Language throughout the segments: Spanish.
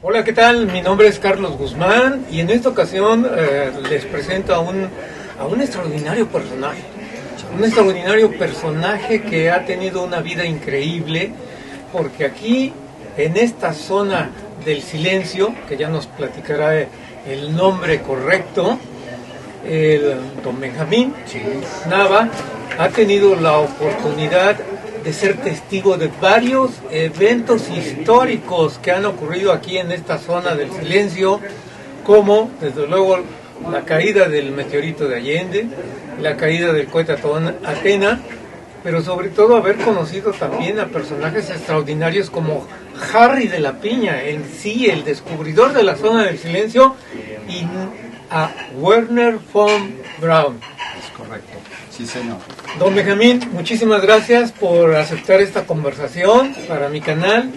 Hola, ¿qué tal? Mi nombre es Carlos Guzmán y en esta ocasión les presento a un extraordinario personaje. Un extraordinario personaje que ha tenido una vida increíble, porque aquí, en esta zona del silencio, que ya nos platicará el nombre correcto, el don Benjamín Nava ha tenido la oportunidad de ser testigo de varios eventos históricos que han ocurrido aquí en esta zona del silencio, como desde luego la caída del meteorito de Allende, la caída del cohete Athena, pero sobre todo haber conocido también a personajes extraordinarios como Harry de la Piña, en sí el descubridor de la zona del silencio, y a Wernher von Braun. Es correcto, sí señor. Don Benjamín, muchísimas gracias por aceptar esta conversación para mi canal.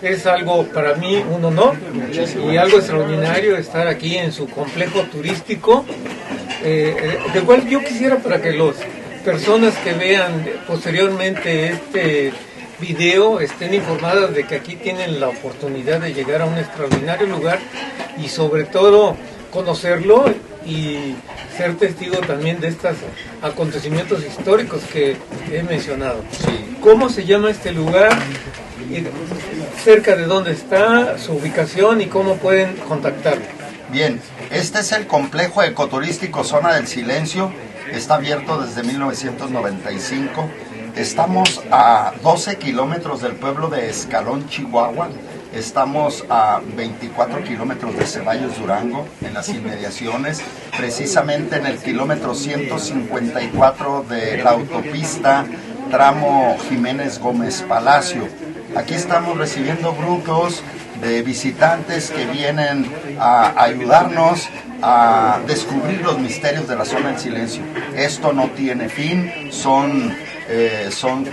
Es algo para mí un honor y algo extraordinario estar aquí en su complejo turístico, de cual yo quisiera, para que las personas que vean posteriormente este video estén informadas de que aquí tienen la oportunidad de llegar a un extraordinario lugar y sobre todo conocerlo y ser testigo también de estos acontecimientos históricos que he mencionado. Sí. ¿Cómo se llama este lugar? ¿Cerca de dónde está? ¿Su ubicación? ¿Y cómo pueden contactarlo? Bien, este es el complejo ecoturístico Zona del Silencio. Está abierto desde 1995. Estamos a 12 kilómetros del pueblo de Escalón, Chihuahua. Estamos a 24 kilómetros de Ceballos, Durango, en las inmediaciones, precisamente en el kilómetro 154 de la autopista tramo Jiménez Gómez Palacio. Aquí estamos recibiendo grupos de visitantes que vienen a ayudarnos a descubrir los misterios de la zona del silencio. Esto no tiene fin, son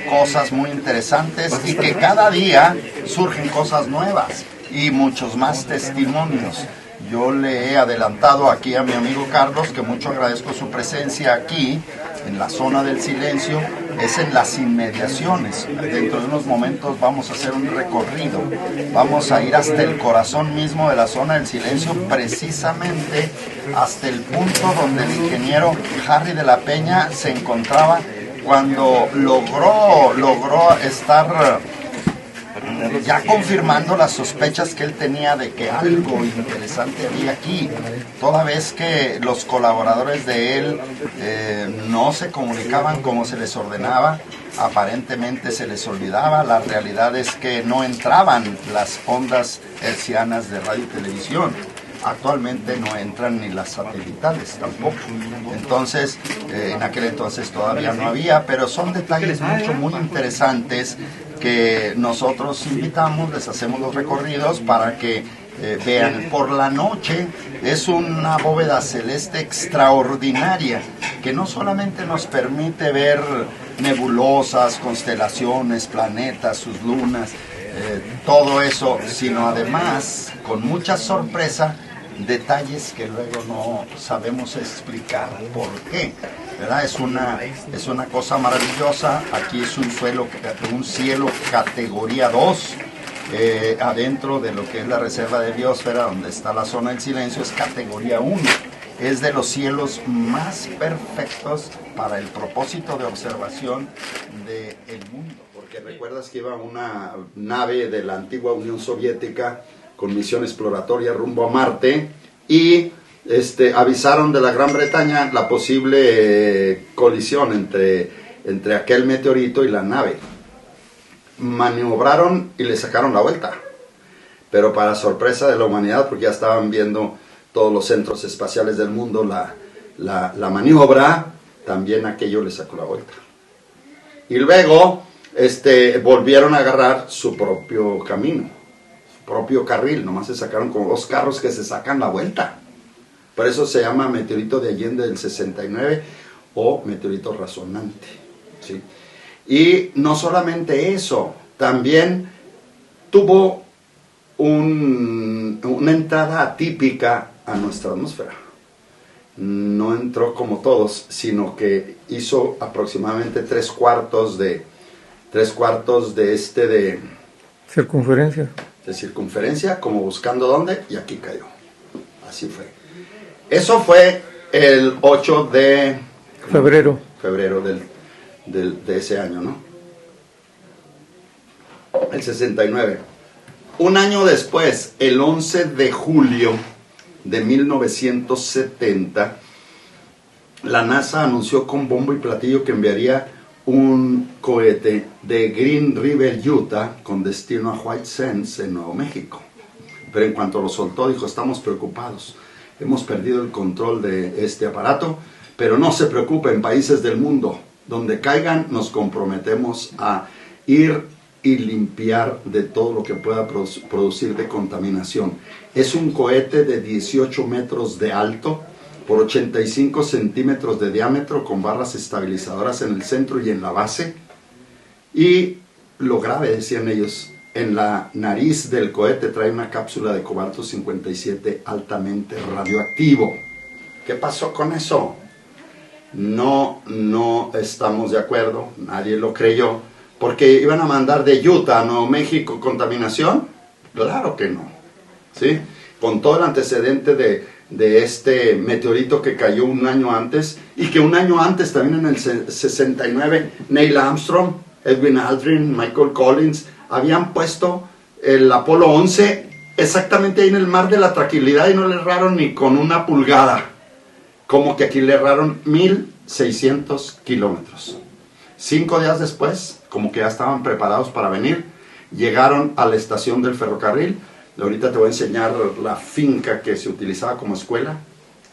cosas muy interesantes y que cada día surgen cosas nuevas y muchos más testimonios. Yo le he adelantado aquí a mi amigo Carlos que mucho agradezco su presencia aquí en la zona del silencio, es en las inmediaciones. Dentro de unos momentos vamos a hacer un recorrido, vamos a ir hasta el corazón mismo de la zona del silencio, precisamente hasta el punto donde el ingeniero Harry de la Peña se encontraba cuando logró estar ya confirmando las sospechas que él tenía de que algo interesante había aquí, toda vez que los colaboradores de él no se comunicaban como se les ordenaba, aparentemente se les olvidaba. La realidad es que no entraban las ondas hertzianas de radio y televisión. Actualmente no entran ni las satelitales tampoco. Entonces, en aquel entonces todavía no había, pero son detalles muy interesantes que nosotros invitamos, les hacemos los recorridos para que vean. Por la noche es una bóveda celeste extraordinaria que no solamente nos permite ver nebulosas, constelaciones, planetas, sus lunas, todo eso, sino además, con mucha sorpresa, detalles que luego no sabemos explicar por qué, ¿verdad? Es una cosa maravillosa. Aquí es un cielo categoría 2, adentro de lo que es la reserva de biosfera, donde está la zona del silencio, es categoría 1. Es de los cielos más perfectos para el propósito de observación del mundo. Porque recuerdas que iba una nave de la antigua Unión Soviética con misión exploratoria rumbo a Marte, y avisaron de la Gran Bretaña la posible colisión entre aquel meteorito y la nave. Maniobraron y le sacaron la vuelta, pero para sorpresa de la humanidad, porque ya estaban viendo todos los centros espaciales del mundo la maniobra, también aquello le sacó la vuelta. Y luego volvieron a agarrar su propio camino, propio carril. Nomás se sacaron como 2 carros que se sacan la vuelta. Por eso se llama meteorito de Allende del 69 o meteorito resonante, ¿sí? Y no solamente eso, también tuvo una entrada atípica a nuestra atmósfera. No entró como todos, sino que hizo aproximadamente 3/4 de circunferencia. de circunferencia, como buscando dónde, y aquí cayó. Así fue. Eso fue el 8 de febrero de ese año, ¿no? El 69. Un año después, el 11 de julio de 1970, la NASA anunció con bombo y platillo que enviaría un cohete de Green River, Utah, con destino a White Sands, en Nuevo México. Pero en cuanto lo soltó, dijo: estamos preocupados, hemos perdido el control de este aparato, pero no se preocupen, países del mundo, donde caigan nos comprometemos a ir y limpiar de todo lo que pueda producir de contaminación. Es un cohete de 18 metros de alto por 85 centímetros de diámetro, con barras estabilizadoras en el centro y en la base. Y lo grave, decían ellos, en la nariz del cohete trae una cápsula de cobalto 57 altamente radioactivo. ¿Qué pasó con eso? No estamos de acuerdo, nadie lo creyó, porque iban a mandar de Utah a Nuevo México contaminación. Claro que no, ¿sí? Con todo el antecedente de este meteorito que cayó un año antes, y que un año antes, también en el 69, Neil Armstrong, Edwin Aldrin, Michael Collins habían puesto el Apolo 11 exactamente ahí en el mar de la tranquilidad, y no le erraron ni con una pulgada. Como que aquí le erraron 1,600 kilómetros. 5 días después, como que ya estaban preparados para venir, llegaron a la estación del ferrocarril. Ahorita te voy a enseñar la finca que se utilizaba como escuela.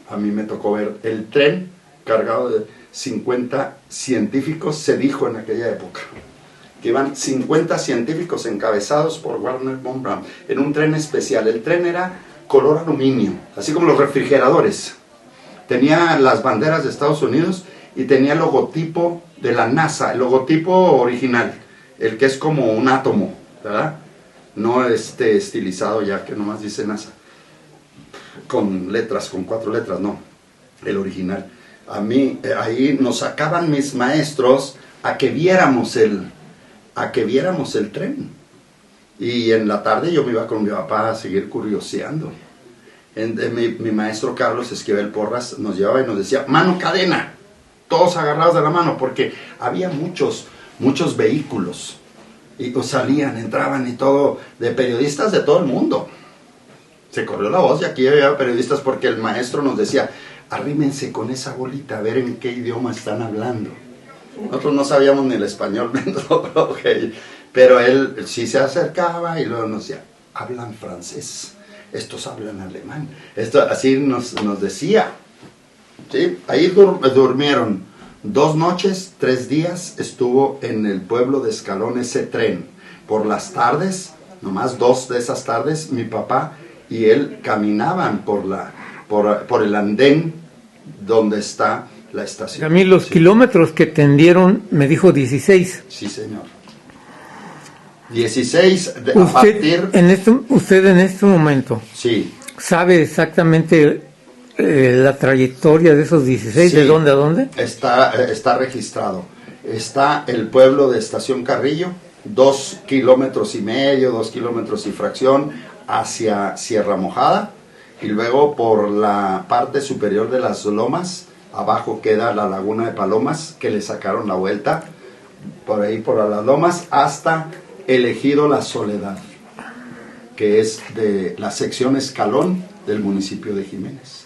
A mí me tocó ver el tren cargado de 50 científicos. Se dijo en aquella época que iban 50 científicos encabezados por Wernher von Braun en un tren especial. El tren era color aluminio, así como los refrigeradores. Tenía las banderas de Estados Unidos y tenía el logotipo de la NASA, el logotipo original, el que es como un átomo, ¿verdad? No estilizado ya, que nomás dice NASA, con letras, con 4 letras, no, el original. A mí, ahí nos sacaban mis maestros a que viéramos el tren. Y en la tarde yo me iba con mi papá a seguir curioseando. Mi maestro Carlos Esquivel Porras nos llevaba y nos decía: mano cadena, todos agarrados de la mano, porque había muchos vehículos, y pues salían, entraban y todo, de periodistas de todo el mundo. Se corrió la voz y aquí había periodistas, porque el maestro nos decía: arrímense con esa bolita a ver en qué idioma están hablando. Nosotros no sabíamos ni el español, pero él sí se acercaba y luego nos decía: hablan francés, estos hablan alemán. Así nos decía. ¿Sí? Ahí durmieron 2 noches, 3 días. Estuvo en el pueblo de Escalón ese tren. Por las tardes, nomás 2 de esas tardes, mi papá y él caminaban por el andén donde está la estación. A mí los kilómetros que tendieron, me dijo 16. Sí, señor. 16 Usted en este momento, sí, ¿sabe exactamente la trayectoria de esos 16? Sí, ¿de dónde a dónde? Está registrado. Está el pueblo de Estación Carrillo, 2,5 kilómetros, 2 kilómetros y fracción, hacia Sierra Mojada, y luego por la parte superior de las lomas, abajo queda la laguna de Palomas, que le sacaron la vuelta, por ahí por las lomas, hasta el ejido La Soledad, que es de la sección Escalón del municipio de Jiménez.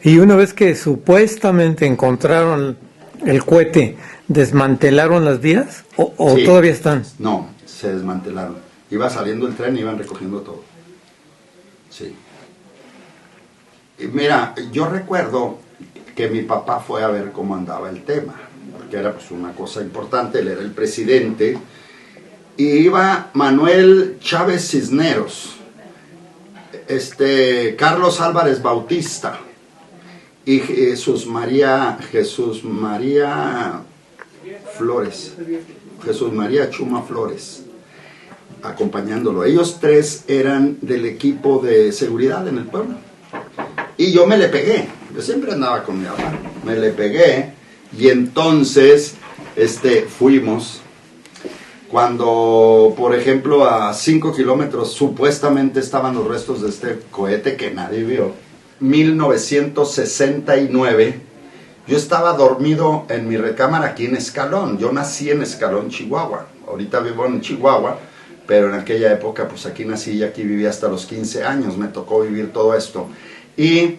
Y una vez que supuestamente encontraron el cohete, ¿desmantelaron las vías o sí, todavía están? No, se desmantelaron. Iba saliendo el tren y iban recogiendo todo. Sí. Y mira, yo recuerdo que mi papá fue a ver cómo andaba el tema, porque era pues una cosa importante. Él era el presidente, y iba Manuel Chávez Cisneros, Carlos Álvarez Bautista y Jesús María Flores, Jesús María Chuma Flores, acompañándolo. Ellos 3 eran del equipo de seguridad en el pueblo. Y yo me le pegué, yo siempre andaba con mi papá, me le pegué, y entonces fuimos. Cuando, por ejemplo, a 5 kilómetros supuestamente estaban los restos de este cohete que nadie vio. 1969, yo estaba dormido en mi recámara aquí en Escalón. Yo nací en Escalón, Chihuahua. Ahorita vivo en Chihuahua, pero en aquella época pues aquí nací y aquí viví hasta los 15 años. Me tocó vivir todo esto. Y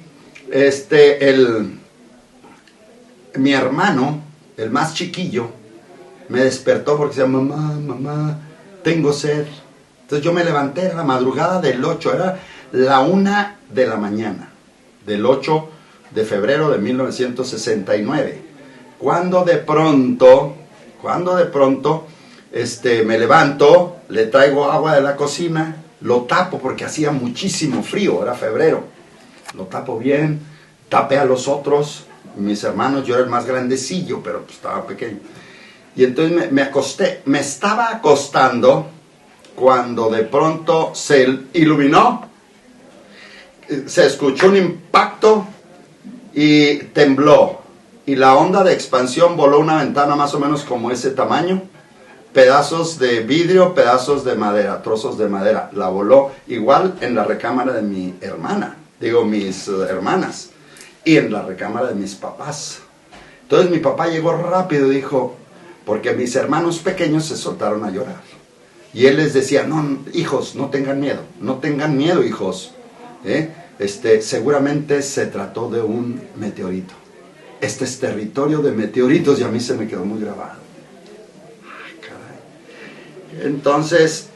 mi hermano, el más chiquillo, me despertó porque decía, mamá, tengo sed. Entonces yo me levanté en la madrugada del 8, era la 1 de la mañana, del 8 de febrero de 1969. Cuando de pronto, me levanto, le traigo agua de la cocina, lo tapo porque hacía muchísimo frío, era febrero. Lo tapo bien, tapé a los otros, mis hermanos, yo era el más grandecillo, pero pues estaba pequeño. Y entonces me acosté, me estaba acostando cuando de pronto se iluminó, se escuchó un impacto y tembló. Y la onda de expansión voló una ventana más o menos como ese tamaño, pedazos de vidrio, pedazos de madera, trozos de madera. La voló igual en la recámara de mi hermana, mis hermanas, y en la recámara de mis papás. Entonces mi papá llegó rápido y dijo, porque mis hermanos pequeños se soltaron a llorar. Y él les decía, no, hijos, no tengan miedo, hijos. Seguramente se trató de un meteorito. Este es territorio de meteoritos y a mí se me quedó muy grabado. Ay, caray. Entonces,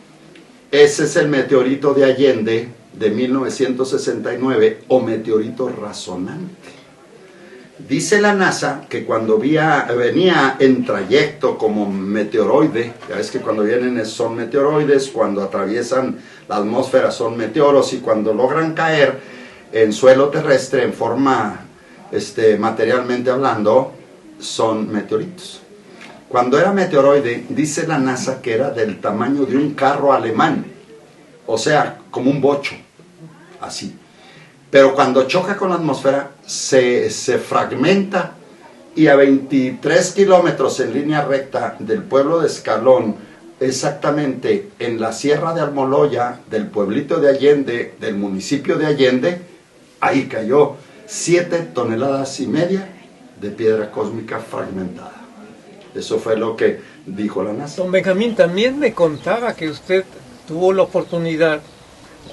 ese es el meteorito de Allende de 1969 o meteorito razonante. Dice la NASA que cuando venía en trayecto como meteoroide, ya ves que cuando vienen son meteoroides, cuando atraviesan la atmósfera son meteoros y cuando logran caer en suelo terrestre en forma materialmente hablando, son meteoritos. Cuando era meteoroide, dice la NASA que era del tamaño de un carro alemán, o sea, como un bocho, así. Pero cuando choca con la atmósfera, se fragmenta y a 23 kilómetros en línea recta del pueblo de Escalón, exactamente en la Sierra de Almoloya, del pueblito de Allende, del municipio de Allende, ahí cayó 7,5 toneladas de piedra cósmica fragmentada. Eso fue lo que dijo la NASA. Don Benjamín, también me contaba que usted tuvo la oportunidad,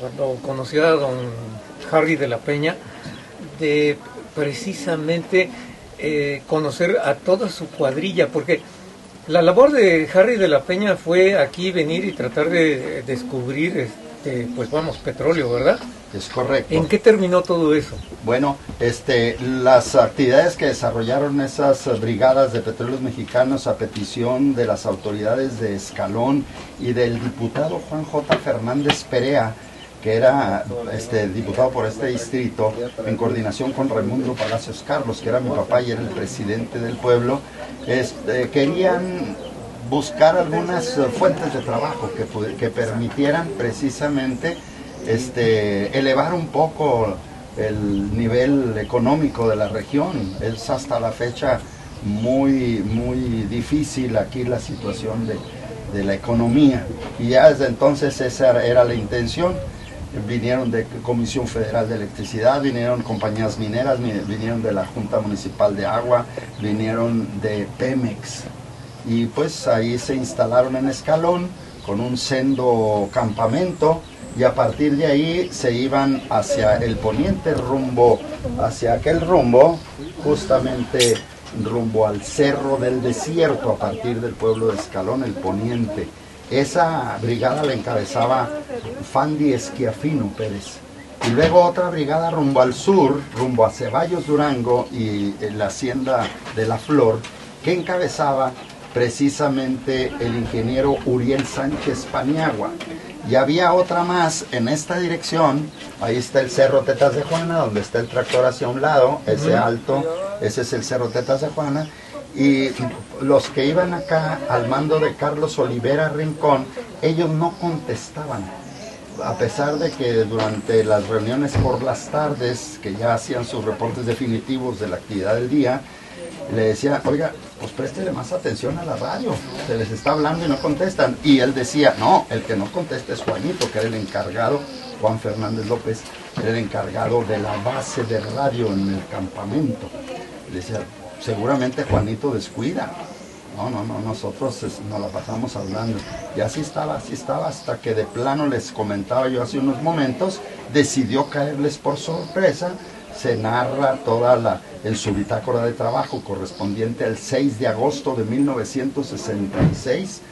cuando conoció a don Harry de la Peña, de precisamente conocer a toda su cuadrilla, porque la labor de Harry de la Peña fue aquí venir y tratar de descubrir, petróleo, ¿verdad? Es correcto. ¿En qué terminó todo eso? Bueno, las actividades que desarrollaron esas brigadas de petróleos mexicanos a petición de las autoridades de Escalón y del diputado Juan J. Fernández Perea, que era diputado por este distrito, en coordinación con Raimundo Palacios Carlos, que era mi papá y era el presidente del pueblo, querían buscar algunas fuentes de trabajo que permitieran precisamente elevar un poco el nivel económico de la región. Es hasta la fecha muy difícil aquí la situación de la economía, y ya desde entonces esa era la intención. Vinieron de Comisión Federal de Electricidad, vinieron compañías mineras, vinieron de la Junta Municipal de Agua, vinieron de Pemex, y pues ahí se instalaron en Escalón con un sendo campamento, y a partir de ahí se iban hacia el poniente, hacia aquel rumbo, justamente rumbo al Cerro del Desierto, a partir del pueblo de Escalón, el poniente. Esa brigada la encabezaba Fandi Esquiafino Pérez. Y luego otra brigada rumbo al sur, rumbo a Ceballos Durango y la hacienda de La Flor, que encabezaba precisamente el ingeniero Uriel Sánchez Paniagua. Y había otra más en esta dirección. Ahí está el Cerro Tetas de Juana, donde está el tractor hacia un lado, ese alto, ese es el Cerro Tetas de Juana. Y los que iban acá al mando de Carlos Olivera Rincón, ellos no contestaban, a pesar de que durante las reuniones por las tardes, que ya hacían sus reportes definitivos de la actividad del día, le decía, oiga, pues préstele más atención a la radio, se les está hablando y no contestan. Y él decía, no, el que no contesta es Juanito, que era el encargado, Juan Fernández López, era el encargado de la base de radio en el campamento. Le decía, seguramente Juanito descuida. No, nosotros nos la pasamos hablando. Y así estaba, hasta que de plano les comentaba yo hace unos momentos, decidió caerles por sorpresa. Se narra en su bitácora de trabajo correspondiente al 6 de agosto de 1966,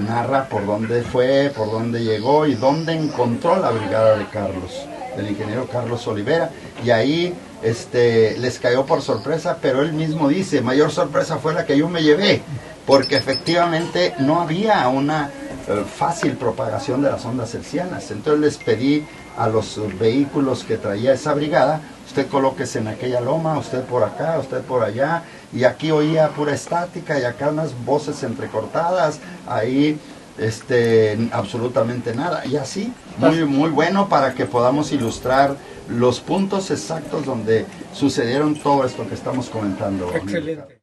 narra por dónde fue, por dónde llegó y dónde encontró la brigada de Carlos, del ingeniero Carlos Olivera, y ahí les cayó por sorpresa, pero él mismo dice, mayor sorpresa fue la que yo me llevé, porque efectivamente no había una fácil propagación de las ondas hertzianas. Entonces les pedí a los vehículos que traía esa brigada, usted colóquese en aquella loma, usted por acá, usted por allá, y aquí oía pura estática y acá unas voces entrecortadas, ahí absolutamente nada, y así, muy bueno para que podamos ilustrar los puntos exactos donde sucedieron todo esto que estamos comentando. Excelente.